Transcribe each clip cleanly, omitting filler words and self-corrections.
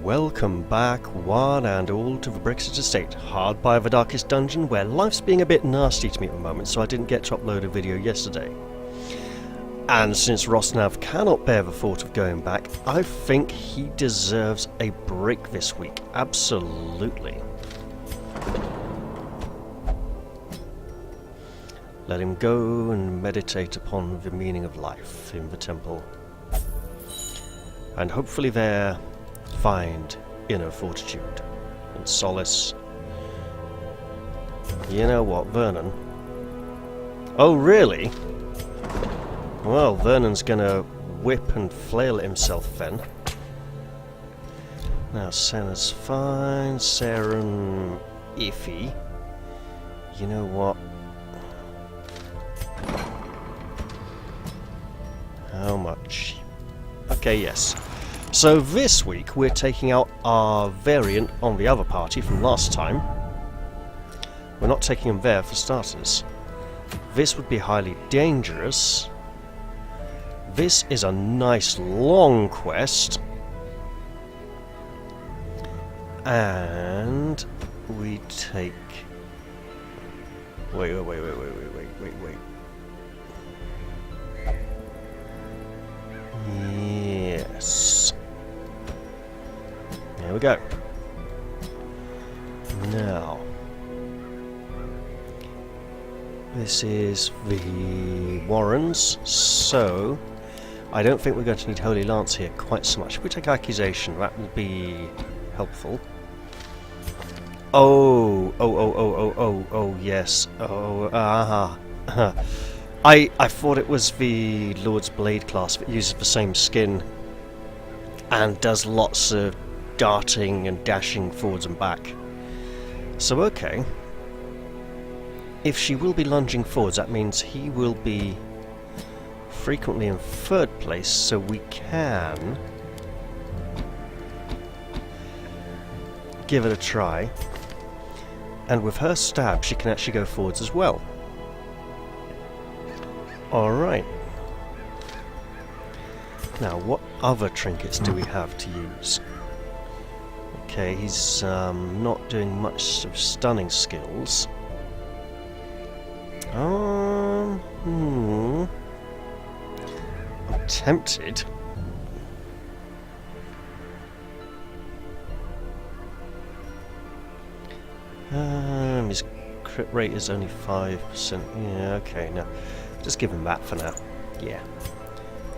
Welcome back, one and all, to the Brexit Estate, hard by the darkest dungeon, where life's being a bit nasty to me at the moment, so I didn't get to upload a video yesterday. And since Rosnav cannot bear the thought of going back, I think he deserves a break this week. Absolutely. Let him go and meditate upon the meaning of life in the temple. And hopefully there find inner fortitude and solace. You know what, Vernon? Oh, really? Well, Vernon's gonna whip and flail at himself then. Now, Senna's fine, Saren iffy. You know what? How much? Okay, yes. So this week we're taking out our variant on the other party from last time. We're not taking him there for starters. This would be highly dangerous. This is a nice long quest. And we take... Wait. Yes. There we go. Now, this is the Warrens, so I don't think we're going to need Holy Lance here quite so much. If we take Accusation, that will be helpful. Oh, yes. I thought it was the Lord's Blade class that uses the same skin and does lots of darting and dashing forwards and back. So okay. If she will be lunging forwards, that means he will be frequently in third place, so we can give it a try. And with her stab, she can actually go forwards as well. Alright. Now, what other trinkets do we have to use? Okay, he's not doing much of stunning skills. I'm tempted. His crit rate is only 5%. Yeah, okay, no. Just give him that for now. Yeah.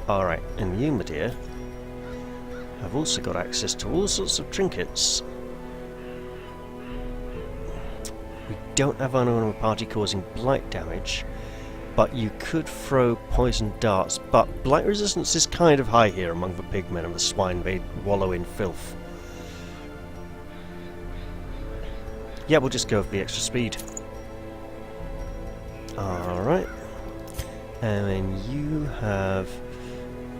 Alright, and you, my dear, have also got access to all sorts of trinkets. We don't have anyone in the party causing blight damage, but you could throw poison darts. But blight resistance is kind of high here among the pigmen and the swine. They wallow in filth. Yeah, we'll just go with the extra speed. Alright. And then you have...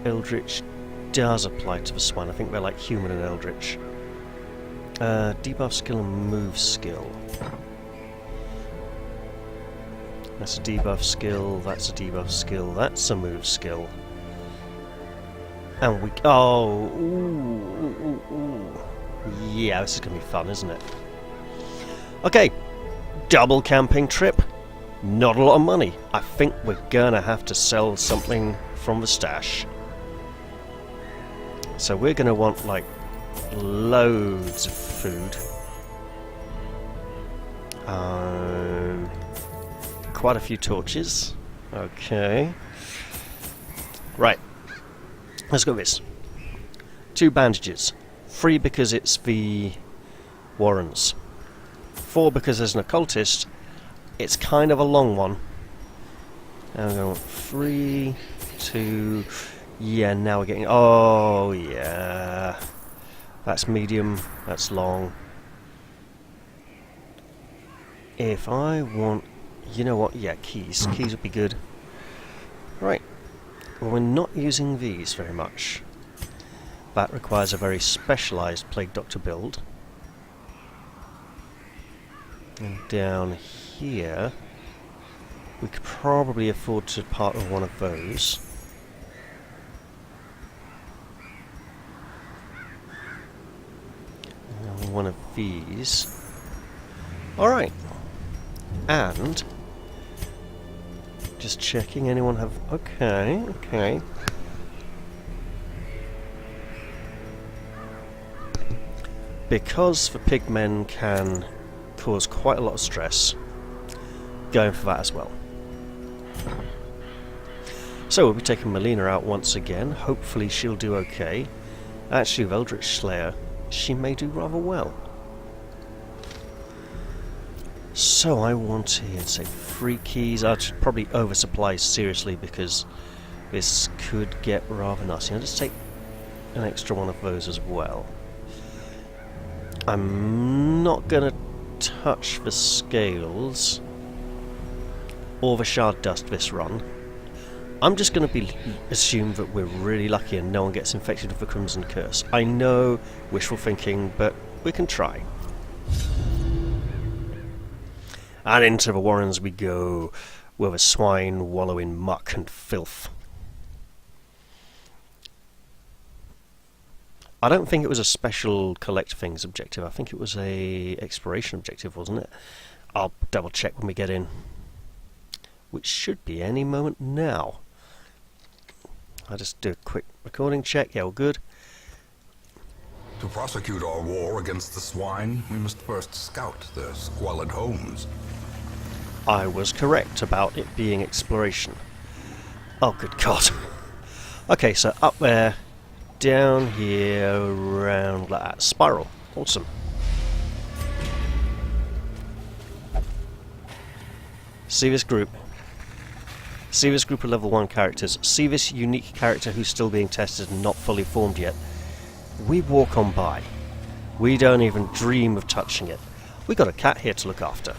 Eldritch does apply to the swine. I think they're like human and Eldritch. Debuff skill and move skill. That's a debuff skill, that's a debuff skill, that's a move skill. And we... Oh! Ooh. Yeah, this is going to be fun, isn't it? Okay. Double camping trip. Not a lot of money. I think we're going to have to sell something from the stash. So we're going to want, like, loads of food. Quite a few torches. Okay. Right. Let's go with this. 2 bandages. 3 because it's the Warrens. 4 because there's an occultist. It's kind of a long one. And we're going to want 3, 2... Yeah, now we're getting... Oh, yeah. That's medium. That's long. If I want... You know what? Yeah, keys. Keys would be good. Right. Well, we're not using these very much. That requires a very specialised Plague Doctor build. And down here... We could probably afford to part with one of those. one of these. Alright. And just checking, anyone have... Okay, okay. Because the pigmen can cause quite a lot of stress, going for that as well. So we'll be taking Melina out once again. Hopefully she'll do okay. Actually, with Eldritch Slayer, she may do rather well. So I want here to say 3 keys. I should probably oversupply seriously because this could get rather nasty. I'll just take an extra one of those as well. I'm not going to touch the scales or the shard dust this run. I'm just going to assume that we're really lucky and no one gets infected with the Crimson Curse. I know, wishful thinking, but we can try. And into the warrens we go, where the swine wallow in muck and filth. I don't think it was a special collect things objective. I think it was a exploration objective, wasn't it? I'll double check when we get in, which should be any moment now. I'll just do a quick recording check. Yeah, all good. To prosecute our war against the swine, we must first scout their squalid homes. I was correct about it being exploration. Oh, good God. Okay, so up there, down here, around like that. Spiral. Awesome. See this group. See this group of level 1 characters. See this unique character who's still being tested and not fully formed yet. We walk on by. We don't even dream of touching it. We got a cat here to look after.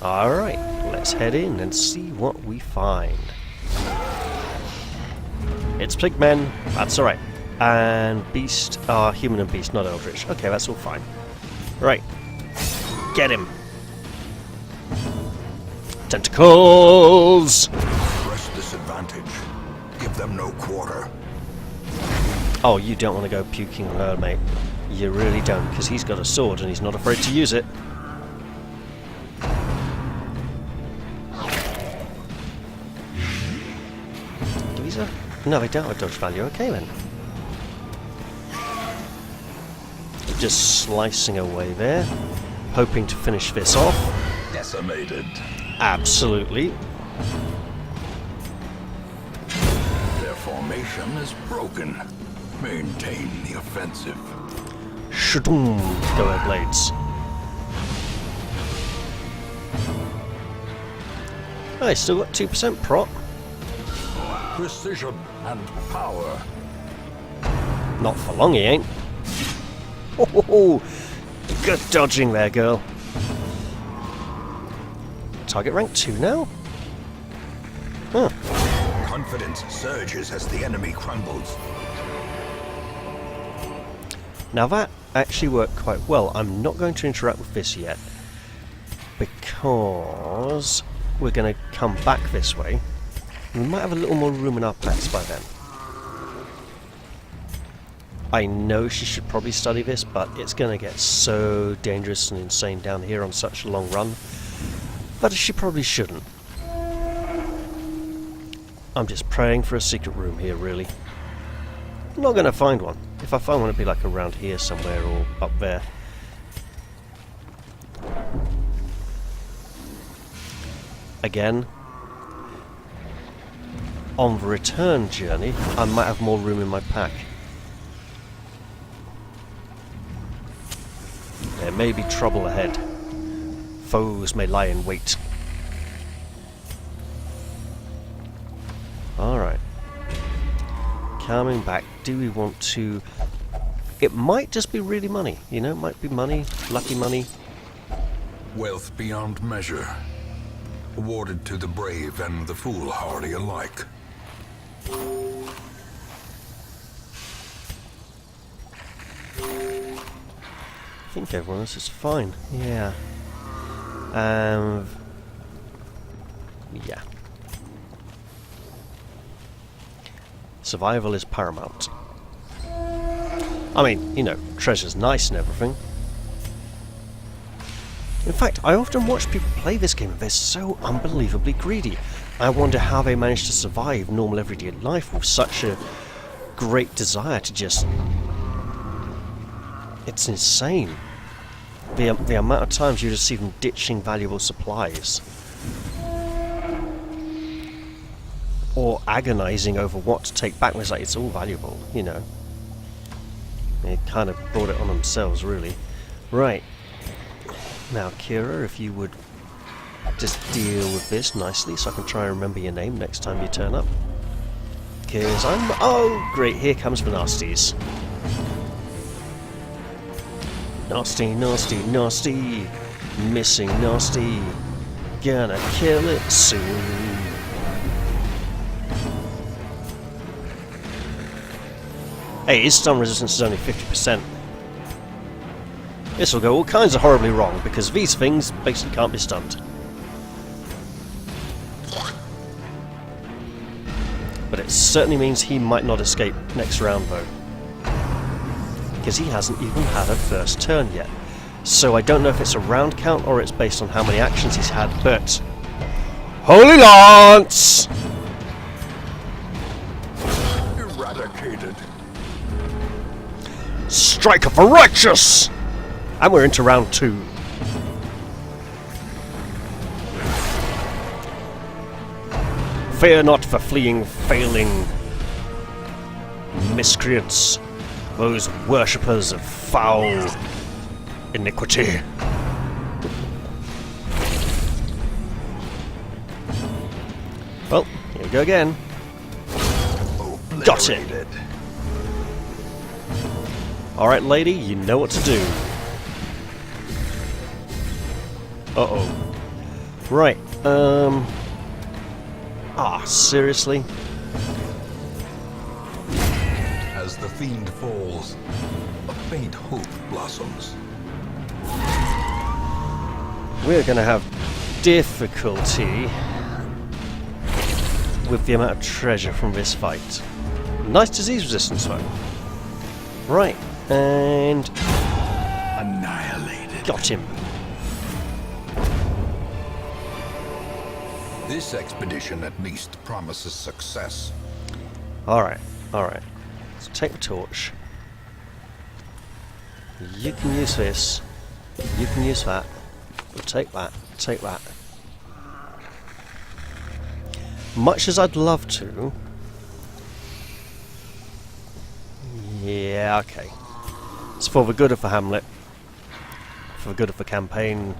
Alright, let's head in and see what we find. It's pigmen, that's alright. And beast, human and beast, not eldritch. Okay, that's all fine. Right, get him. Tentacles! Press disadvantage. Give them no quarter. Oh, you don't want to go puking on her, mate. You really don't, because he's got a sword and he's not afraid to use it. Do these have... No, they don't have dodge value. Okay, then. Just slicing away there, hoping to finish this off. Decimated. Absolutely. Their formation is broken. Maintain the offensive. Shadoom! Go ahead, blades. I still got 2% prot. Precision and power. Not for long, he ain't. Oh, good dodging there, girl. Target rank 2 now? Huh. Confidence surges as the enemy crumbles. Now that actually worked quite well. I'm not going to interact with this yet, because we're going to come back this way. We might have a little more room in our packs by then. I know she should probably study this, but it's going to get so dangerous and insane down here on such a long run that she probably shouldn't. I'm just praying for a secret room here, really. I'm not going to find one. If I find one, it'd be like around here somewhere or up there. Again, on the return journey, I might have more room in my pack. There may be trouble ahead. Foes may lie in wait. Alright. Coming back, do we want to... It might just be really money, you know, it might be money, lucky money. Wealth beyond measure. Awarded to the brave and the foolhardy alike. I think everyone else is fine. Yeah. Yeah. Survival is paramount. I mean, you know, treasure's nice and everything. In fact, I often watch people play this game and they're so unbelievably greedy. I wonder how they manage to survive normal everyday life with such a great desire to just... It's insane. The amount of times you just see them ditching valuable supplies. Or agonizing over what to take back. It's like, it's all valuable, you know. They kind of brought it on themselves, really. Right. Now, Kira, if you would just deal with this nicely so I can try and remember your name next time you turn up. Because I'm... Oh, great, here comes the nasties. Nasty, nasty, nasty. Missing nasty. Gonna kill it soon. Hey, his stun resistance is only 50%. This will go all kinds of horribly wrong, because these things basically can't be stunned. But it certainly means he might not escape next round, though. Because he hasn't even had a first turn yet. So I don't know if it's a round count or it's based on how many actions he's had, but... Holy Lance! Eradicated. Striker for righteous! And we're into round 2. Fear not for fleeing, failing miscreants, those worshippers of foul iniquity. Well, here we go again. Got it. Alright, lady, you know what to do. Uh-oh. Right, seriously? As the fiend falls, a faint hope blossoms. We're gonna have difficulty with the amount of treasure from this fight. Nice disease resistance, though. Right, and... Annihilated. Got him. This expedition at least promises success. Alright, alright. Let's take the torch. You can use this. You can use that. We'll take that. Take that. Much as I'd love to... Yeah, okay. It's for the good of the hamlet. For the good of the campaign.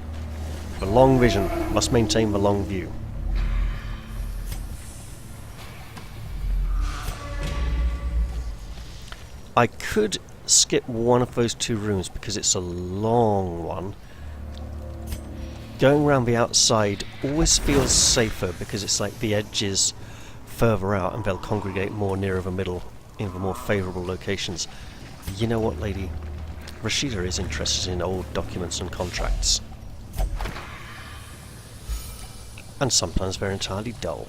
The long vision. Must maintain the long view. I could skip one of those 2 rooms because it's a long one. Going around the outside always feels safer because it's like the edge is further out and they'll congregate more nearer the middle in the more favourable locations. You know what, lady? Rashida is interested in old documents and contracts. And sometimes they're entirely dull.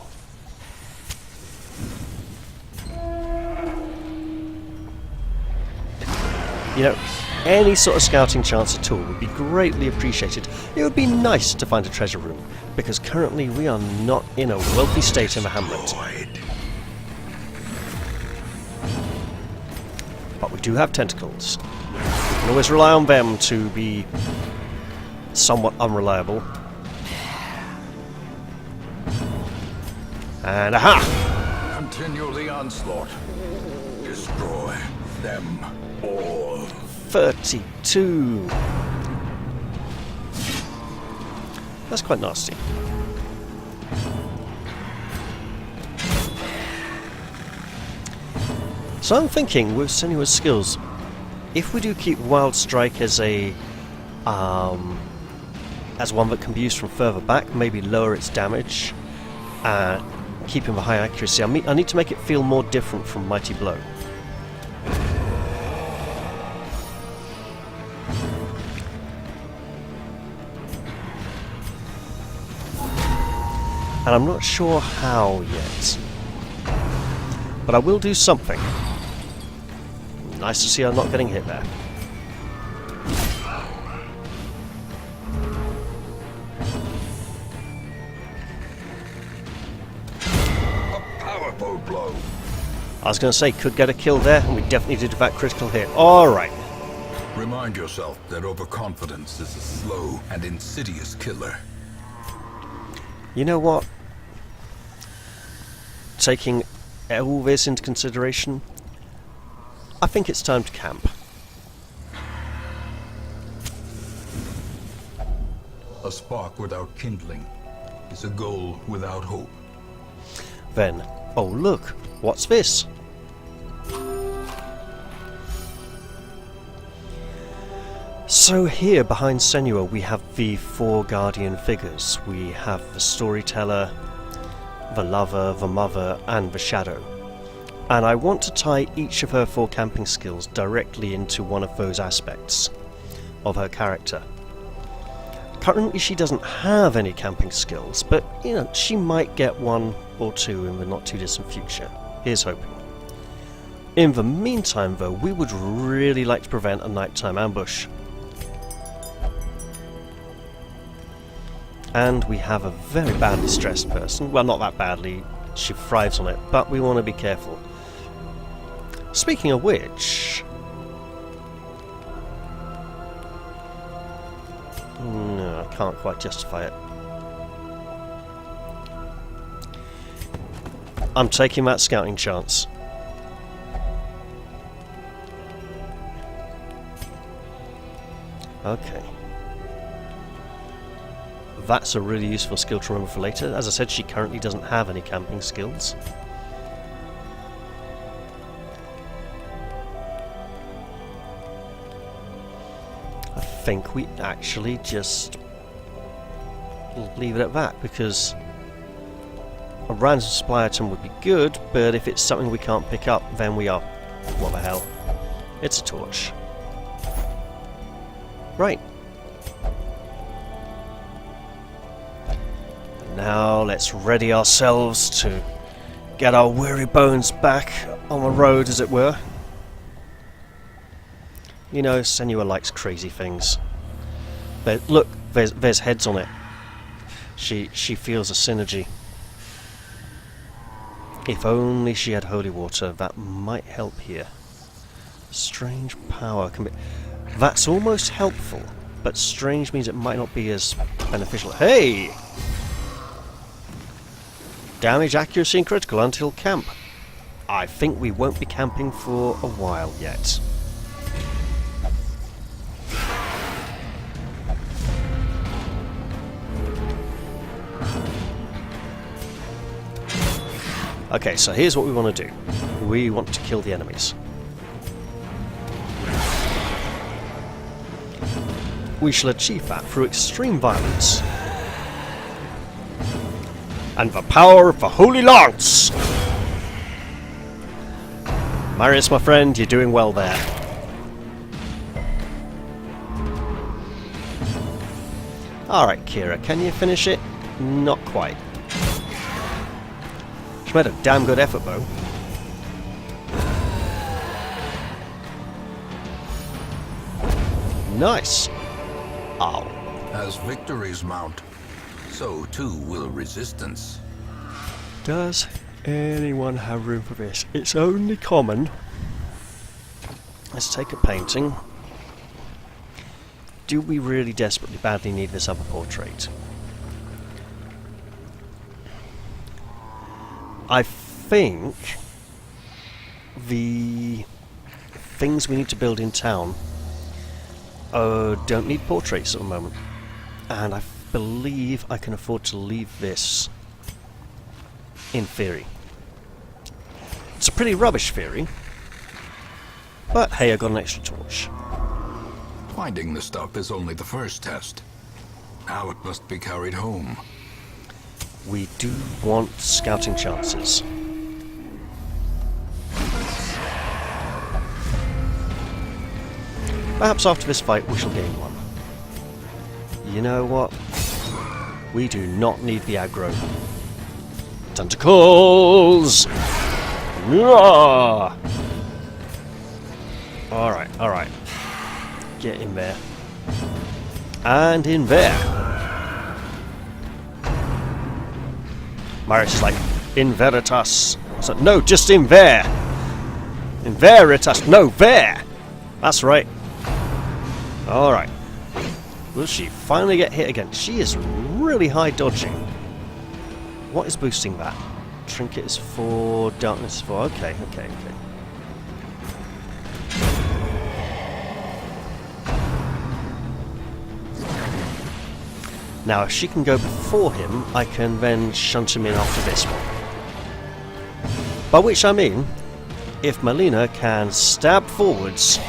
You know, any sort of scouting chance at all would be greatly appreciated. It would be nice to find a treasure room, because currently we are not in a wealthy state in the hamlet. But we do have tentacles. We can always rely on them to be somewhat unreliable. And aha! Continue the onslaught. Destroy them all. 32. That's quite nasty. So I'm thinking with Senua's skills, if we do keep Wild Strike as a as one that can be used from further back, maybe lower its damage, keeping the high accuracy. I need to make it feel more different from Mighty Blow. And I'm not sure how yet. But I will do something. Nice to see her not getting hit there. Powerful blow. I was going to say, could get a kill there, and we definitely did that critical hit. Alright. Remind yourself that overconfidence is a slow and insidious killer. You know what? Taking all this into consideration, I think it's time to camp. A spark without kindling is a goal without hope. Then, oh look, what's this? So here behind Senua we have the 4 guardian figures. We have the storyteller, the lover, the mother and the shadow. And I want to tie each of her 4 camping skills directly into one of those aspects of her character. Currently she doesn't have any camping skills, but you know, she might get 1 or 2 in the not too distant future. Here's hoping. In the meantime though, we would really like to prevent a nighttime ambush. And we have a very badly stressed person. Well, not that badly, she thrives on it, but we want to be careful. Speaking of which... no, I can't quite justify it. I'm taking that scouting chance. Okay. That's a really useful skill to remember for later. As I said, she currently doesn't have any camping skills. I think we actually just leave it at that, because a random supply item would be good, but if it's something we can't pick up, then we are... what the hell? It's a torch. Right. Now let's ready ourselves to get our weary bones back on the road, as it were. You know, Senua likes crazy things. But look, there's heads on it. She feels a synergy. If only she had holy water, that might help here. Strange power can be... that's almost helpful, but strange means it might not be as beneficial. Hey! Damage, accuracy and critical until camp. I think we won't be camping for a while yet. Okay, so here's what we want to do. We want to kill the enemies. We shall achieve that through extreme violence. And the power of the Holy Lance! Marius, my friend, you're doing well there. Alright, Kira, can you finish it? Not quite. She made a damn good effort, though. Nice! Ow. As victories mount, so too will resistance. Does anyone have room for this? It's only common. Let's take a painting. Do we really desperately badly need this other portrait? I think the things we need to build in town don't need portraits at the moment. And I believe I can afford to leave this in theory. It's a pretty rubbish theory, but hey, I got an extra torch. Finding the stuff is only the first test. Now it must be carried home. We do want scouting chances. Perhaps after this fight we shall gain one. You know what? We do not need the aggro. Tentacles! Yeah! Alright, alright. Get in there. And in there. Marius is like, in veritas. So, no, just in there. In veritas. No, there. That's right. Alright. Will she finally get hit again? She is really high dodging. What is boosting that? Trinket is 4, darkness is 4. Okay, okay, okay. Now, if she can go before him, I can then shunt him in after this one. By which I mean, if Melina can stab forwards,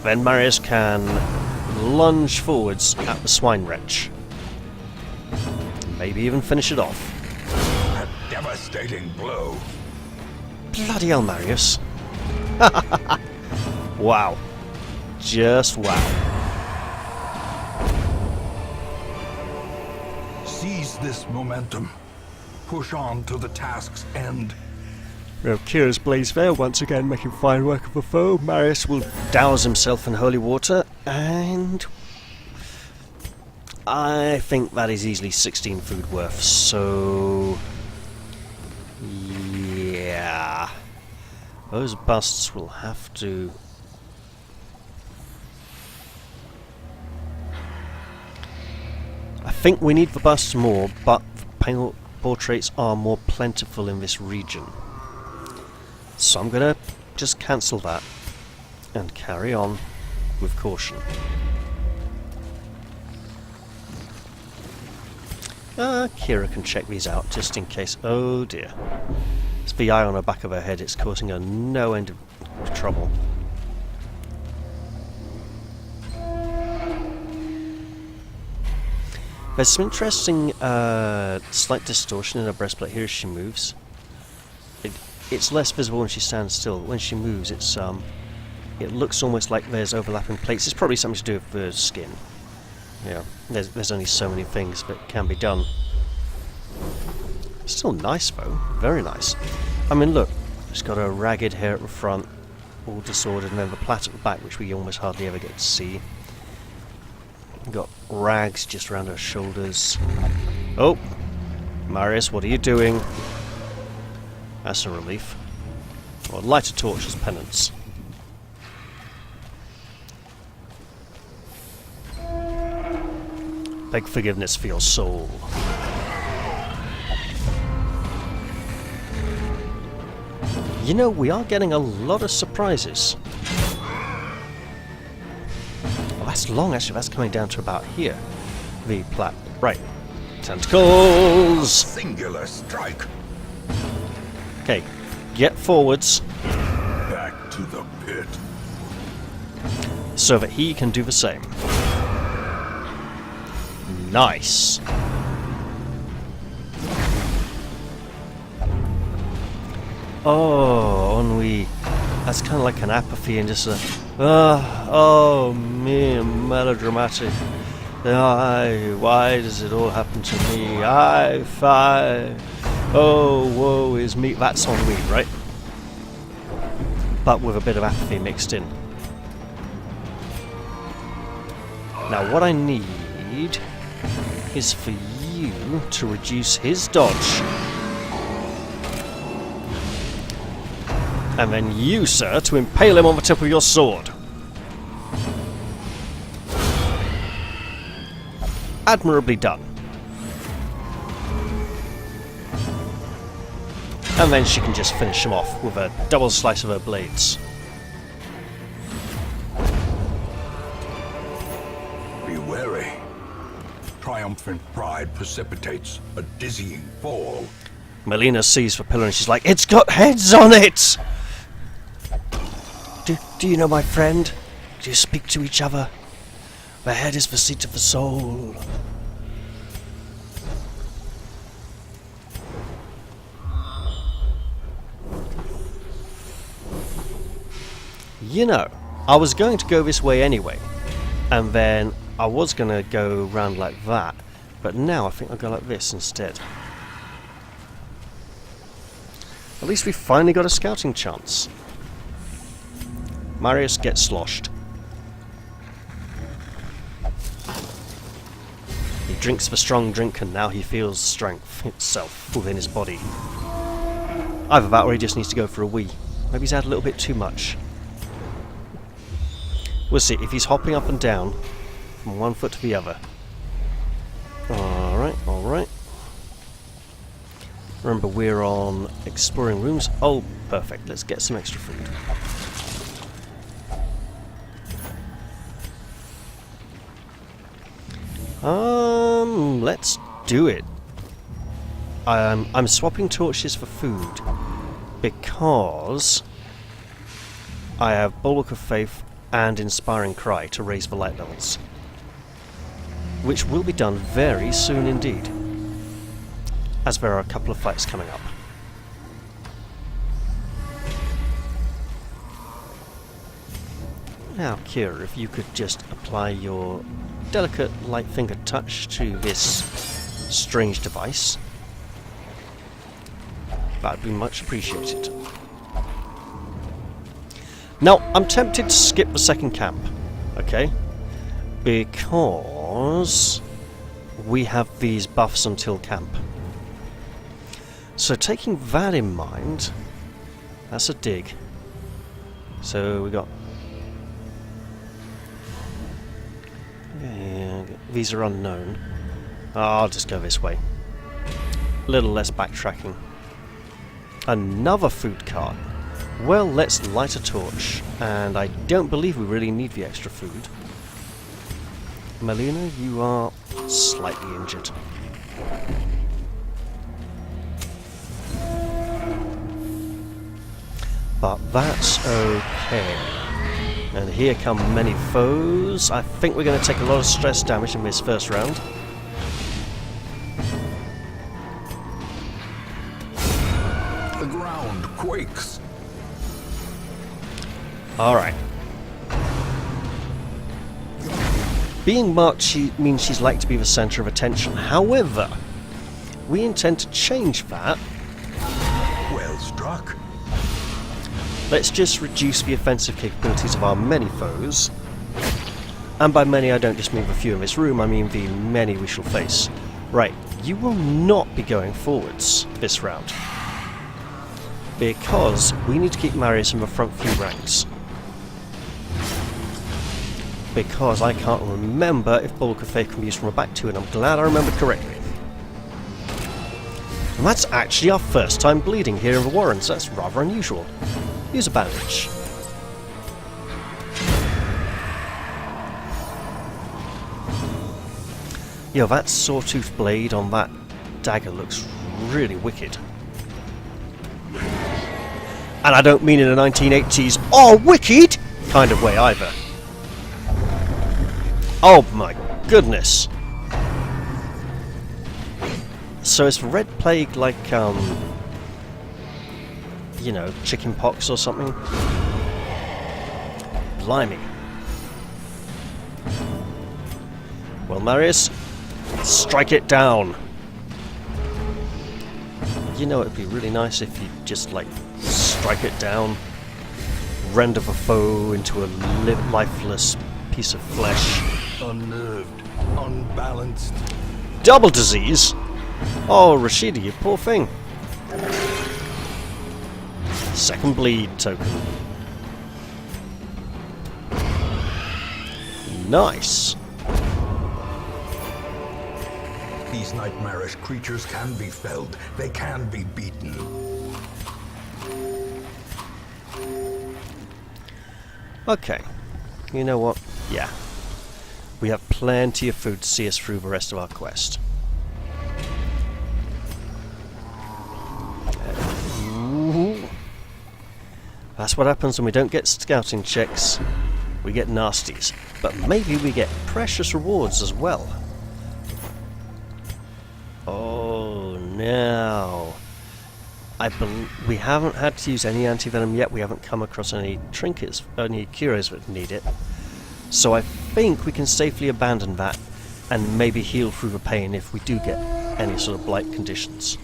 then Marius can lunge forwards at the swine wretch. Maybe even finish it off. A devastating blow. Bloody hell, Marius. Wow. Just wow. Seize this momentum. Push on to the task's end. Well, Kira's blaze veil once again making fine work of the foe. Marius will douse himself in holy water, and I think that is easily 16 food worth, so yeah. Those busts will have to... I think we need the busts more, but the portraits are more plentiful in this region. So I'm going to just cancel that and carry on with caution. Kira can check these out just in case. Oh dear. It's the eye on the back of her head. It's causing her no end of trouble. There's some interesting slight distortion in her breastplate here as she moves. It's less visible when she stands still. When she moves, it looks almost like there's overlapping plates. It's probably something to do with the skin. Yeah, there's only so many things that can be done. Still nice though, very nice. I mean, look, it's got a ragged hair at the front, all disordered, and then the plait at the back, which we almost hardly ever get to see. Got rags just around her shoulders. Oh, Marius, what are you doing? That's a relief. Well, light a torch as penance. Beg forgiveness for your soul. You know, we are getting a lot of surprises. Oh, that's long, actually. That's coming down to about here. The plat. Right. Tentacles! Singular strike. Okay, get forwards. Back to the pit. So that he can do the same. Nice. Oh, ennui. That's kind of like an apathy and just a... oh, me, melodramatic. Why does it all happen to me? Oh, woe is me. That's ennui, right? But with a bit of apathy mixed in. Now, what I need is for you to reduce his dodge. And then you, sir, to impale him on the tip of your sword. Admirably done. And then she can just finish him off with a double slice of her blades. Be wary. Triumphant pride precipitates a dizzying fall. Melina sees the pillar and she's like, "It's got heads on it!" Do you know my friend? Do you speak to each other? The head is the seat of the soul. You know, I was going to go this way anyway, and then I was going to go round like that, but now I think I'll go like this instead. At least we finally got a scouting chance. Marius, get sloshed. He drinks the strong drink and now he feels strength itself within his body. Either that or he just needs to go for a wee. Maybe he's had a little bit too much. We'll see if he's hopping up and down from one foot to the other. Alright, alright. Remember, we're on exploring rooms. Oh, perfect. Let's get some extra food. Let's do it. I'm swapping torches for food because I have Bulwark of Faith and Inspiring Cry to raise the light levels, which will be done very soon indeed, as there are a couple of fights coming up. Now, Kira, if you could just apply your delicate light finger touch to this strange device, that would be much appreciated. Now, I'm tempted to skip the second camp, okay? Because we have these buffs until camp. So taking that in mind, that's a dig. So we got... yeah, these are unknown. I'll just go this way. A little less backtracking. Another food cart. Well, let's light a torch. And I don't believe we really need the extra food. Melina, you are slightly injured. But that's okay. And here come many foes. I think we're going to take a lot of stress damage in this first round. The ground quakes. Alright. Being marked means she's like to be the centre of attention. However, we intend to change that. Well struck. Let's just reduce the offensive capabilities of our many foes. And by many I don't just mean the few in this room, I mean the many we shall face. Right, you will not be going forwards this round. Because we need to keep Marius in the front few ranks. Because I can't remember if Bulwark of Faith can be used from a back two, and I'm glad I remembered correctly. And that's actually our first time bleeding here in the Warren, so that's rather unusual. Use a bandage. Yo, that sawtooth blade on that dagger looks really wicked. And I don't mean in a 1980s, oh, wicked kind of way either. Oh my goodness. So is red plague like, you know, chicken pox or something? Blimey. Well, Marius, strike it down. You know, it'd be really nice if you just, like, strike it down, render the foe into a lifeless piece of flesh. Unnerved, unbalanced. Double disease? Oh, Rashida, you poor thing. Second bleed token. Nice. These nightmarish creatures can be felled. They can be beaten. Okay. You know what? Yeah. We have plenty of food to see us through the rest of our quest. Ooh. That's what happens when we don't get scouting checks. We get nasties. But maybe we get precious rewards as well. Oh, now. We haven't had to use any antivenom yet. We haven't come across any trinkets, any cures that need it. So I think we can safely abandon that and maybe heal through the pain if we do get any sort of blight conditions.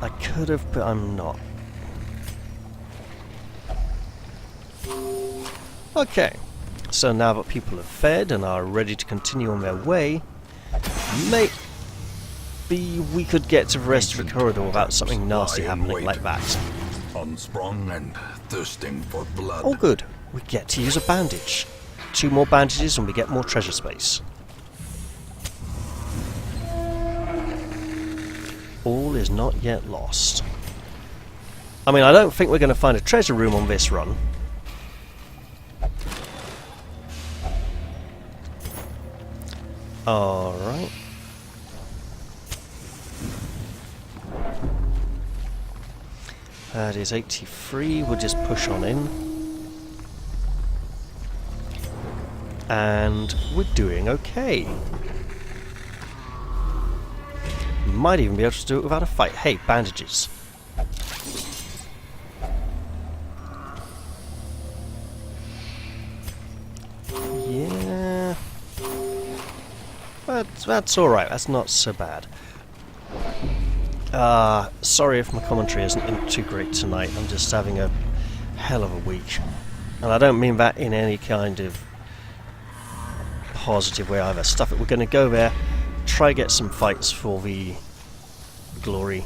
I could have, but I'm not. Okay, so now that people have fed and are ready to continue on their way, maybe we could get to the rest of the corridor without something nasty happening like that. Unsprung and thirsting for blood. Oh good, we get to use a bandage. 2 more bandages and we get more treasure space. All is not yet lost. I mean, I don't think we're going to find a treasure room on this run. Alright. That is 83, we'll just push on in. And we're doing okay. Might even be able to do it without a fight. Hey, bandages. Yeah. That's alright, that's not so bad. Sorry if my commentary isn't too great tonight. I'm just having a hell of a week. And I don't mean that in any kind of positive way either. Stuff it, we're going to go there, try get some fights for the glory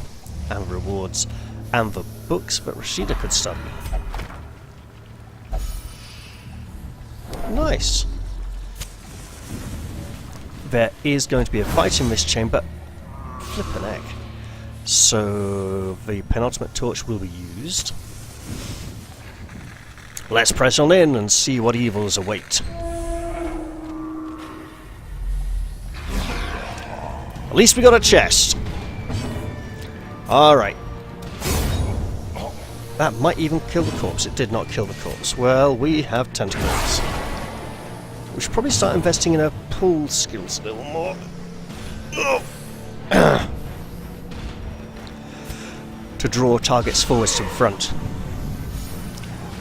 and rewards and the books that Rashida could study. Nice. There is going to be a fight in this chamber. Flippin' heck. So the penultimate torch will be used. Let's press on in and see what evils await. At least we got a chest. Alright. That might even kill the corpse. It did not kill the corpse. Well, we have tentacles. We should probably start investing in our pull skills a little more. To draw targets forwards to the front.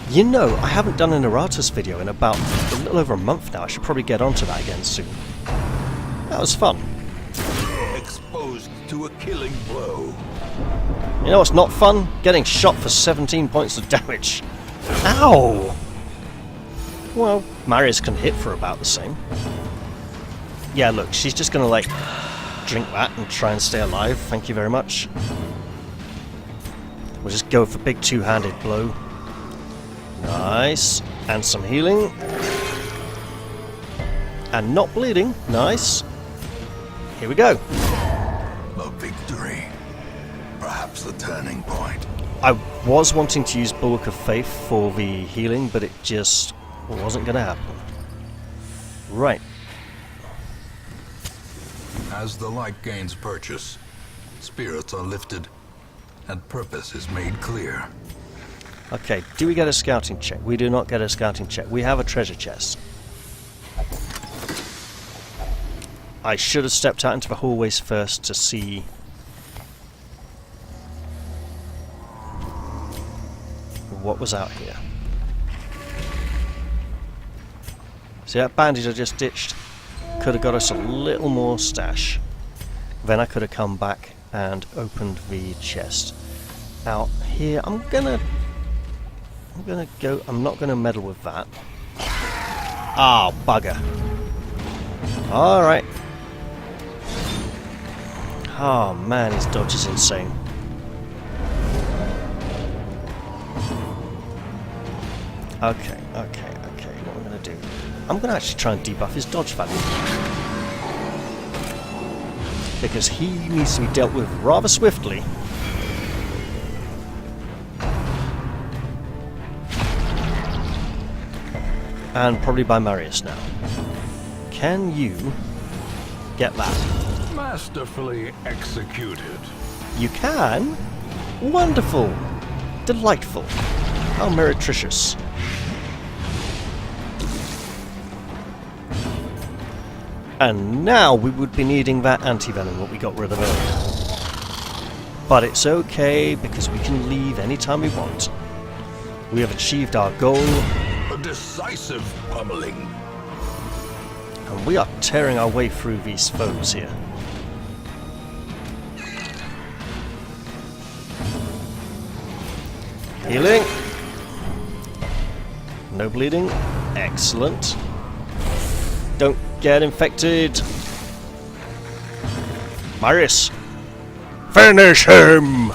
You know, I haven't done an Erratus video in about a little over a month now. I should probably get onto that again soon. That was fun. Exposed to a killing blow. You know what's not fun? Getting shot for 17 points of damage. Ow! Well, Marius can hit for about the same. Yeah, look, she's just gonna, like, drink that and try and stay alive. Thank you very much. We'll just go for big two-handed blow. Nice. And some healing. And not bleeding. Nice. Here we go. A victory. Perhaps the turning point. I was wanting to use Bulwark of Faith for the healing, but it just wasn't going to happen. Right. As the light gains purchase, spirits are lifted, and purpose is made clear. Okay, do we get a scouting check? We do not get a scouting check. We have a treasure chest. I should have stepped out into the hallways first to see what was out here. See that bandage I just ditched? Could have got us a little more stash. Then I could have come back and opened the chest. Out here, I'm gonna go. I'm not gonna meddle with that. Ah, bugger. Alright. Oh man, his dodge is insane. Okay, what I'm gonna do. I'm gonna actually try and debuff his dodge value. Because he needs to be dealt with rather swiftly. And probably by Marius now. Can you get that? Masterfully executed. You can? Wonderful! Delightful! How meretricious. And now we would be needing that anti-venom that we got rid of earlier. But it's okay, because we can leave anytime we want. We have achieved our goal. A decisive pummeling. And we are tearing our way through these foes here. Healing. No bleeding. Excellent. Don't get infected. Marius. Finish him!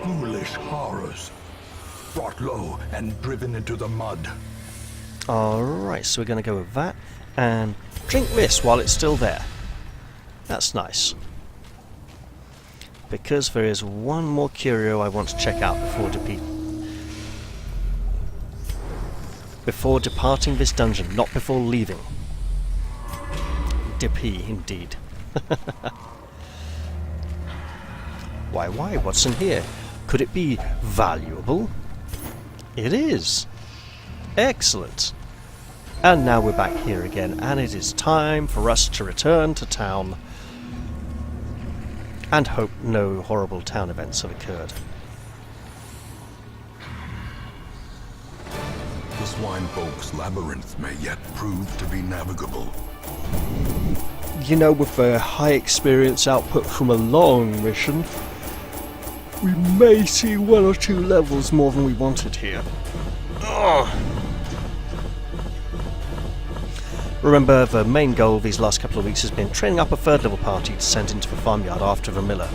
Foolish horrors. Brought low and driven into the mud. Alright, so we're going to go with that. And drink this while it's still there. That's nice. Because there is one more curio I want to check out before departing this dungeon, not before leaving. Depee, indeed. Why? What's in here? Could it be valuable? It is. Excellent. And now we're back here again, and it is time for us to return to town and hope no horrible town events have occurred. The swine folk's labyrinth may yet prove to be navigable. You know, with a high experience output from a long mission, we may see 1 or 2 levels more than we wanted here. Ugh. Remember, the main goal these last couple of weeks has been training up a 3rd level party to send into the farmyard after the miller.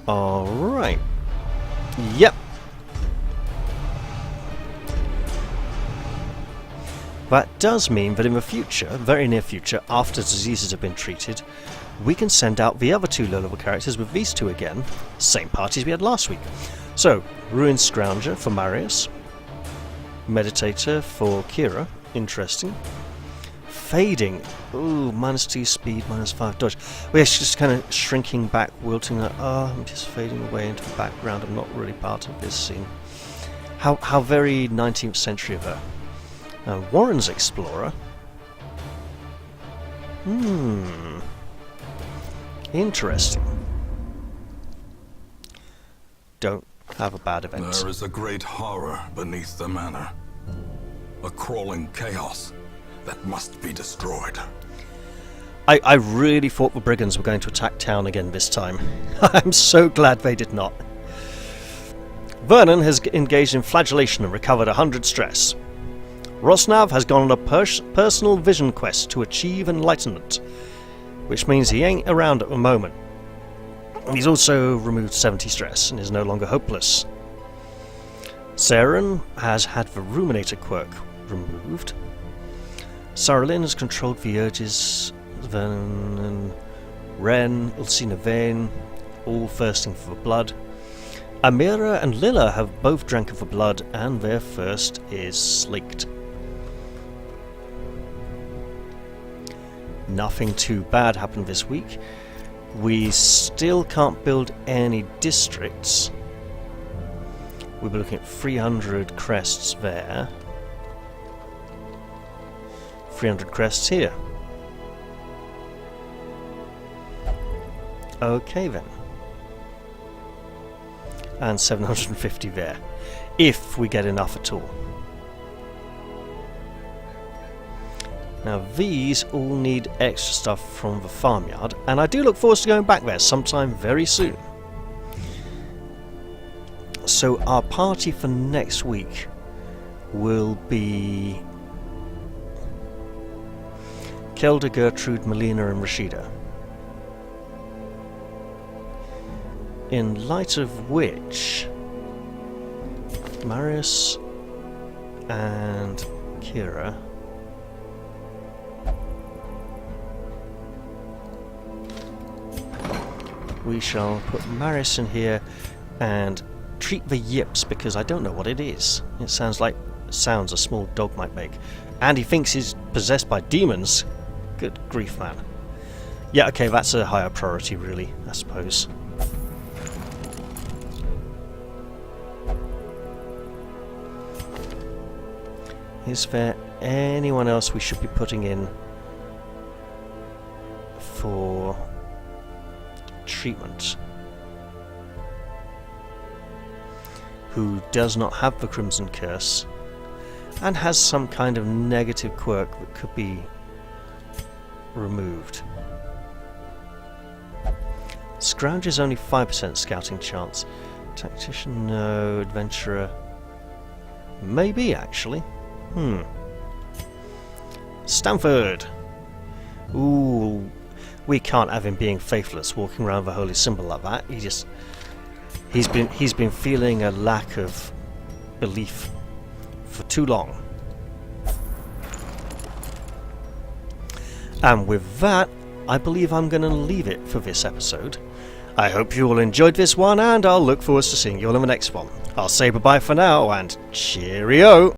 Alright. Yep. That does mean that in the future, very near future, after diseases have been treated, we can send out the other 2 low-level characters with these 2 again, same parties we had last week. So, Ruined Scrounger for Marius, Meditator for Kira, interesting. Fading, ooh, -2 speed, -5 dodge. We're just kind of shrinking back, wilting that, I'm just fading away into the background, I'm not really part of this scene. How very 19th century of her. Warren's Explorer. Interesting. Don't have a bad event. There is a great horror beneath the manor. A crawling chaos that must be destroyed. I really thought the brigands were going to attack town again this time. I'm so glad they did not. Vernon has engaged in flagellation and recovered 100 stress. Rosnav has gone on a personal vision quest to achieve enlightenment, which means he ain't around at the moment. He's also removed 70 stress and is no longer hopeless. Saren has had the Ruminator quirk removed. Saralyn has controlled the urges. Vernon and Ren, Ulcina Vane, all thirsting for the blood. Amira and Lilla have both drank of the blood, and their thirst is slaked. Nothing too bad happened this week. We still can't build any districts. We'll be looking at 300 crests there. 300 crests here. Okay then. And 750 there. If we get enough at all. Now these all need extra stuff from the farmyard, and I do look forward to going back there sometime very soon. So our party for next week will be Kelda, Gertrude, Melina and Rashida. In light of which Marius and Kira we shall put Marius in here and treat the yips, because I don't know what it is. It sounds like sounds a small dog might make. And he thinks he's possessed by demons. Good grief, man. Yeah, okay, that's a higher priority, really, I suppose. Is there anyone else we should be putting in for treatment who does not have the Crimson Curse and has some kind of negative quirk that could be removed. Scrouge is only 5% scouting chance. Tactician, no. Adventurer, maybe actually. Stanford. Ooh, we can't have him being faithless, walking around with a holy symbol like that. He's been feeling a lack of belief for too long. And with that, I believe I'm going to leave it for this episode. I hope you all enjoyed this one, and I'll look forward to seeing you all in the next one. I'll say bye-bye for now, and cheerio!